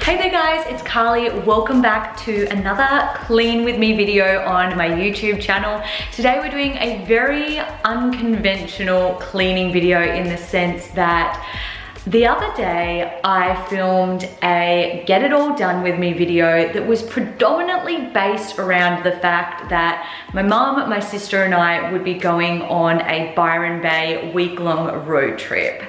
Hey there guys, it's Carly. Welcome back to another clean with me video on my YouTube channel. Today we're doing a very unconventional cleaning video in the sense that the other day I filmed a get it all done with me video that was predominantly based around the fact that my mum, my sister and I would be going on a Byron Bay week-long road trip.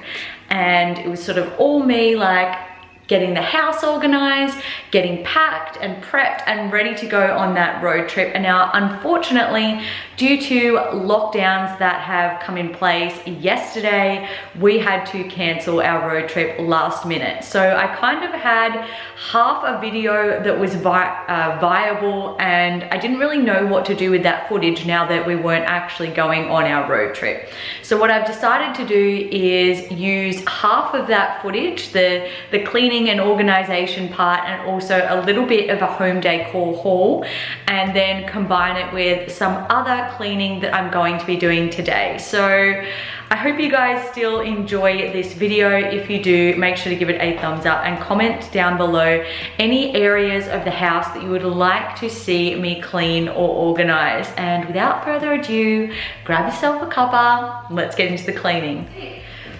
And it was sort of all me like getting the house organized, getting packed and prepped and ready to go on that road trip. And now, unfortunately, due to lockdowns that have come in place yesterday, we had to cancel our road trip last minute. So I kind of had half a video that was viable, and I didn't really know what to do with that footage now that we weren't actually going on our road trip. So what I've decided to do is use half of that footage, the cleaning and organization part, and also a little bit of a home decor haul, and then combine it with some other cleaning that I'm going to be doing today. So I hope you guys still enjoy this video. If you do, make sure to give it a thumbs up and comment down below any areas of the house that you would like to see me clean or organize. And without further ado, grab yourself a cuppa, let's get into the cleaning.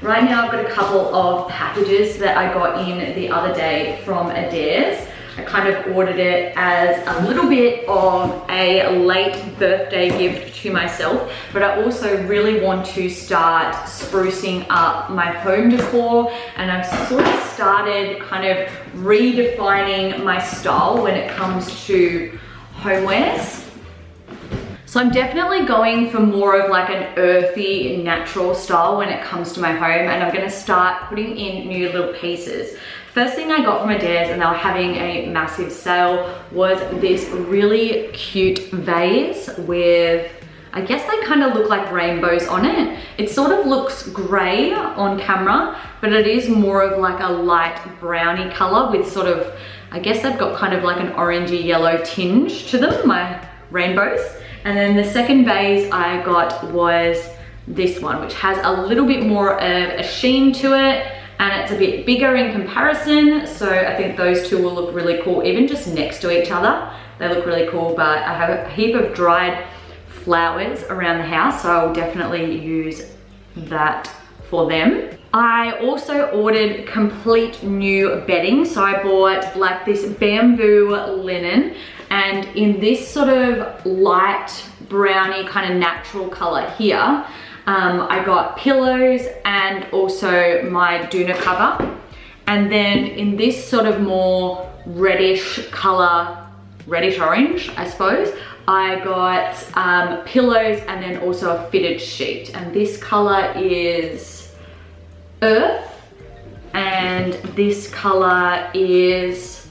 Right now I've got a couple of packages that I got in the other day from Adairs. I kind of ordered it as a little bit of a late birthday gift to myself, but I also really want to start sprucing up my home decor, and I've sort of started kind of redefining my style when it comes to homewares. So I'm definitely going for more of like an earthy, natural style when it comes to my home, and I'm gonna start putting in new little pieces. First thing I got from Adairs, and they were having a massive sale, was this really cute vase with, I guess they kind of look like rainbows on it. It sort of looks gray on camera, but it is more of like a light browny color with sort of, I guess they've got kind of like an orangey yellow tinge to them, my rainbows. And then the second vase I got was this one, which has a little bit more of a sheen to it, and it's a bit bigger in comparison. So I think those two will look really cool, even just next to each other. They look really cool, but I have a heap of dried flowers around the house, so I will definitely use that for them. I also ordered complete new bedding. So I bought like this bamboo linen, and in this sort of light browny kind of natural color here, I got pillows and also my doona cover. And then in this sort of more reddish color, reddish orange, I suppose, I got pillows and then also a fitted sheet. And this color is earth, and this color is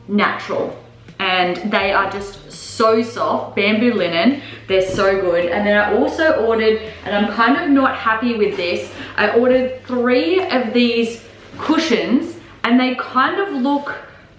natural. And they are just so soft, bamboo linen, they're so good. And then I also ordered, and I'm kind of not happy with this, I ordered 3 of these cushions, and they kind of look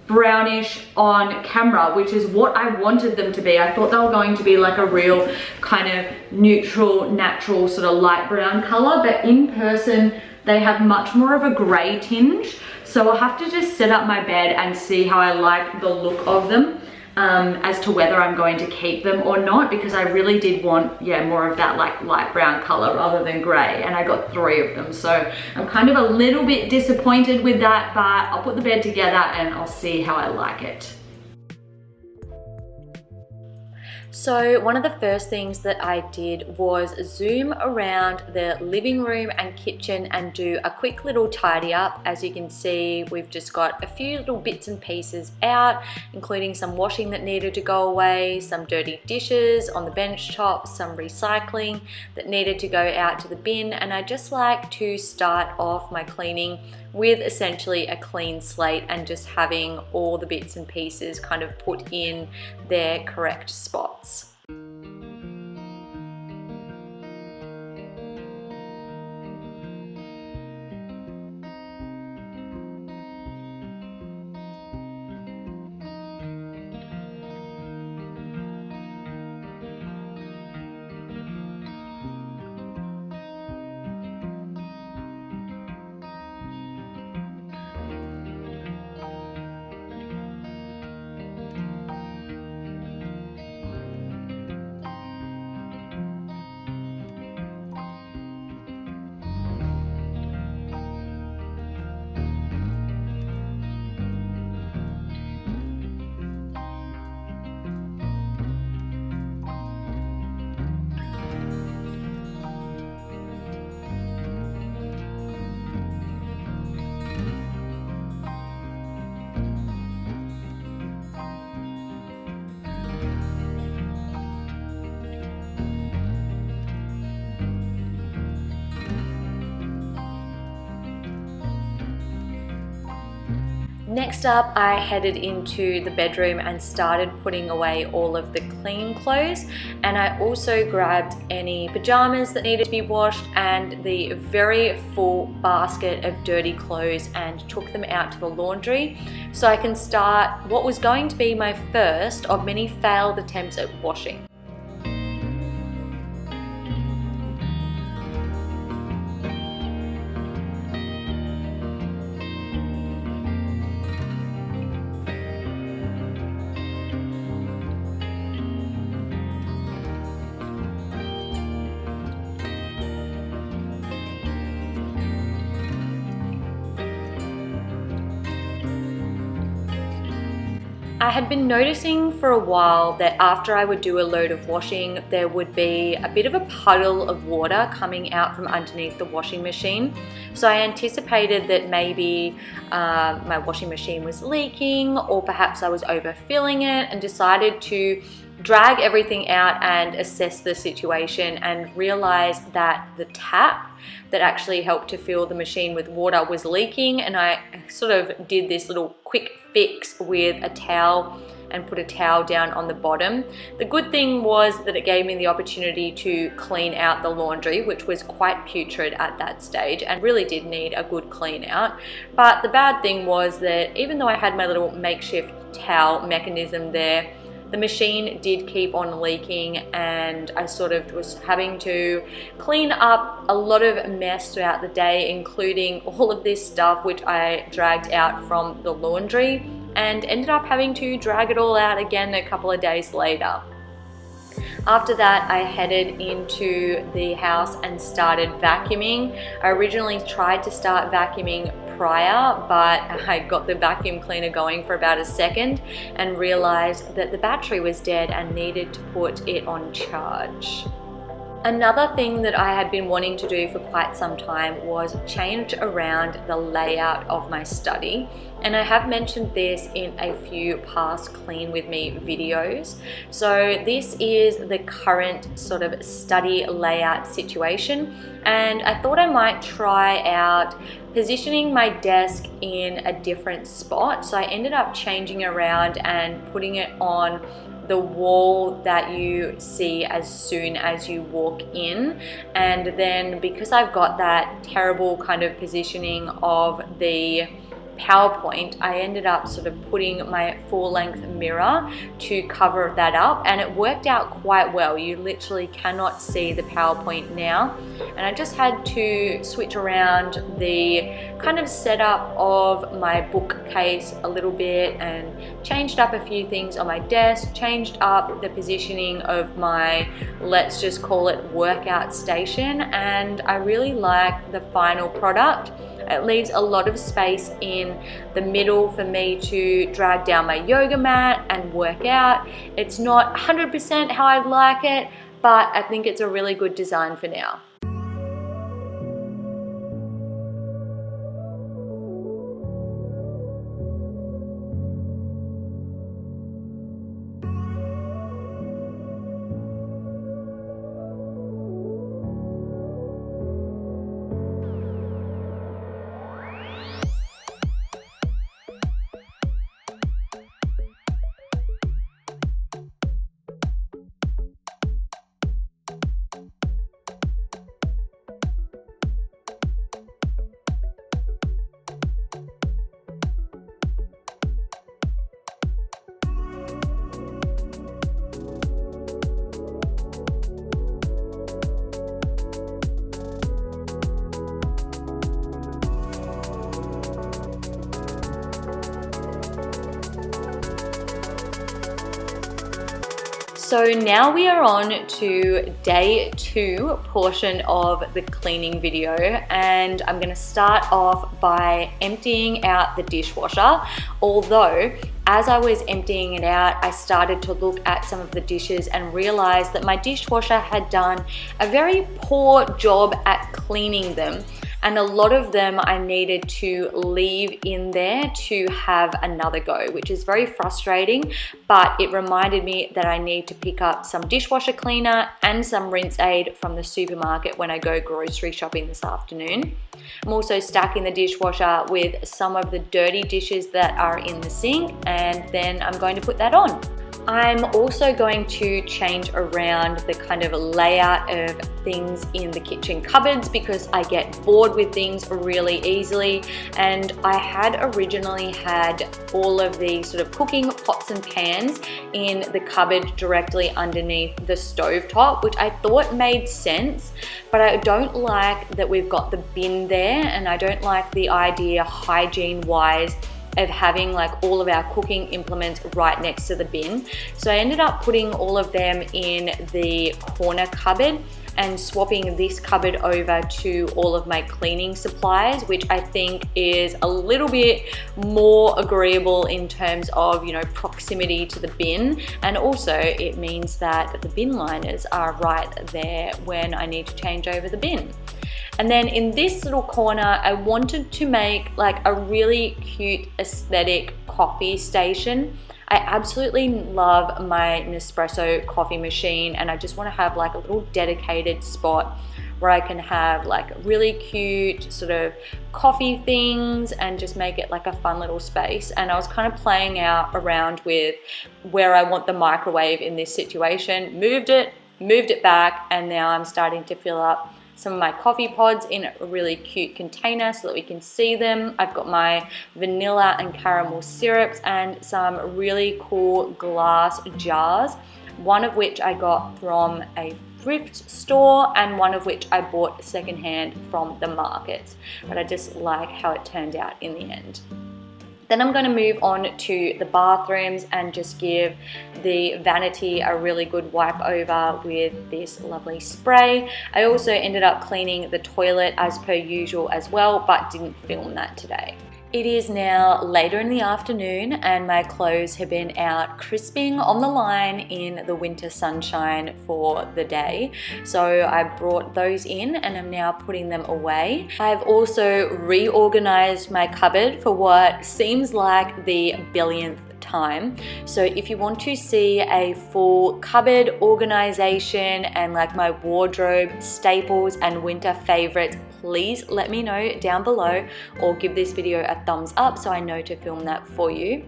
brownish on camera, which is what I wanted them to be. I thought they were going to be like a real kind of neutral, natural sort of light brown color, but in person they have much more of a gray tinge. So I'll have to just set up my bed and see how I like the look of them, as to whether I'm going to keep them or not, because I really did want, yeah, more of that like light brown color rather than gray, and I got 3 of them. So I'm kind of a little bit disappointed with that, but I'll put the bed together and I'll see how I like it. So one of the first things that I did was zoom around the living room and kitchen and do a quick little tidy up. As you can see, we've just got a few little bits and pieces out, including some washing that needed to go away, some dirty dishes on the bench top, some recycling that needed to go out to the bin. And I just like to start off my cleaning with essentially a clean slate and just having all the bits and pieces kind of put in their correct spots. Next up, I headed into the bedroom and started putting away all of the clean clothes, and I also grabbed any pajamas that needed to be washed and the very full basket of dirty clothes and took them out to the laundry so I can start what was going to be my first of many failed attempts at washing. I had been noticing for a while that after I would do a load of washing, there would be a bit of a puddle of water coming out from underneath the washing machine. So I anticipated that maybe my washing machine was leaking, or perhaps I was overfilling it, and decided to drag everything out and assess the situation, and realized that the tap that actually helped to fill the machine with water was leaking, and I sort of did this little quick fix with a towel and put a towel down on the bottom. The good thing was that it gave me the opportunity to clean out the laundry, which was quite putrid at that stage and really did need a good clean out. But the bad thing was that even though I had my little makeshift towel mechanism there, the machine did keep on leaking, and I sort of was having to clean up a lot of mess throughout the day, including all of this stuff which I dragged out from the laundry, and ended up having to drag it all out again a couple of days later. After that, I headed into the house and started vacuuming. I originally tried to start vacuuming prior, but I got the vacuum cleaner going for about a second and realized that the battery was dead and needed to put it on charge. Another thing that I had been wanting to do for quite some time was change around the layout of my study, and I have mentioned this in a few past Clean With Me videos. So this is the current sort of study layout situation, and I thought I might try out positioning my desk in a different spot. So I ended up changing around and putting it on the wall that you see as soon as you walk in. And then because I've got that terrible kind of positioning of the PowerPoint, I ended up sort of putting my full-length mirror to cover that up, and it worked out quite well. You literally cannot see the PowerPoint now, and I just had to switch around the kind of setup of my bookcase a little bit and changed up a few things on my desk, changed up the positioning of my, let's just call it, workout station, and I really like the final product. It leaves a lot of space in the middle for me to drag down my yoga mat and work out. It's not 100% how I'd like it, but I think it's a really good design for now. So now we are on to day 2 portion of the cleaning video, and I'm going to start off by emptying out the dishwasher. Although as I was emptying it out, I started to look at some of the dishes and realized that my dishwasher had done a very poor job at cleaning them. and a lot of them I needed to leave in there to have another go, which is very frustrating, but it reminded me that I need to pick up some dishwasher cleaner and some rinse aid from the supermarket when I go grocery shopping this afternoon. I'm also stacking the dishwasher with some of the dirty dishes that are in the sink, and then I'm going to put that on. I'm also going to change around the kind of layout of things in the kitchen cupboards because I get bored with things really easily, and I had originally had all of the sort of cooking pots and pans in the cupboard directly underneath the stovetop, which I thought made sense, but I don't like that we've got the bin there, and I don't like the idea hygiene wise of having like all of our cooking implements right next to the bin. So I ended up putting all of them in the corner cupboard and swapping this cupboard over to all of my cleaning supplies, which I think is a little bit more agreeable in terms of, you know, proximity to the bin, and also it means that the bin liners are right there when I need to change over the bin. And then in this little corner, I wanted to make like a really cute aesthetic coffee station. I absolutely love my Nespresso coffee machine, and I just want to have like a little dedicated spot where I can have like really cute sort of coffee things and just make it like a fun little space. And I was kind of playing around with where I want the microwave in this situation, moved it back, and now I'm starting to fill up some of my coffee pods in a really cute container so that we can see them. I've got my vanilla and caramel syrups and some really cool glass jars, one of which I got from a thrift store and one of which I bought secondhand from the market, but I just like how it turned out in the end. Then I'm going to move on to the bathrooms and just give the vanity a really good wipe over with this lovely spray. I also ended up cleaning the toilet as per usual as well, but didn't film that today. It is now later in the afternoon and my clothes have been out crisping on the line in the winter sunshine for the day. So I brought those in and I'm now putting them away. I've also reorganized my cupboard for what seems like the billionth time. So if you want to see a full cupboard organization and like my wardrobe staples and winter favorites, please let me know down below or give this video a thumbs up so I know to film that for you.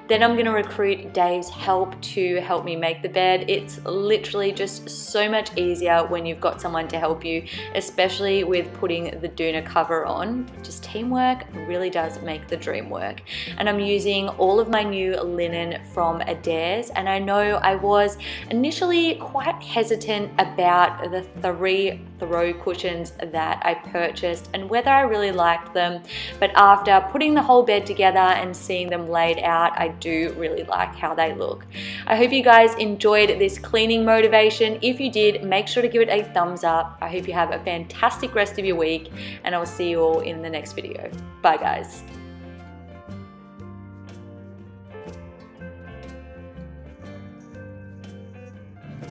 Then I'm going to recruit Dave's help to help me make the bed. It's literally just so much easier when you've got someone to help you, especially with putting the doona cover on. Just teamwork really does make the dream work. And I'm using all of my new linen from Adairs, and I know I was initially quite hesitant about the 3 throw cushions that I purchased and whether I really liked them, but after putting the whole bed together and seeing them laid out, I do really like how they look. I hope you guys enjoyed this cleaning motivation. If you did, make sure to give it a thumbs up. I hope you have a fantastic rest of your week, and I'll see you all in the next video. Bye guys.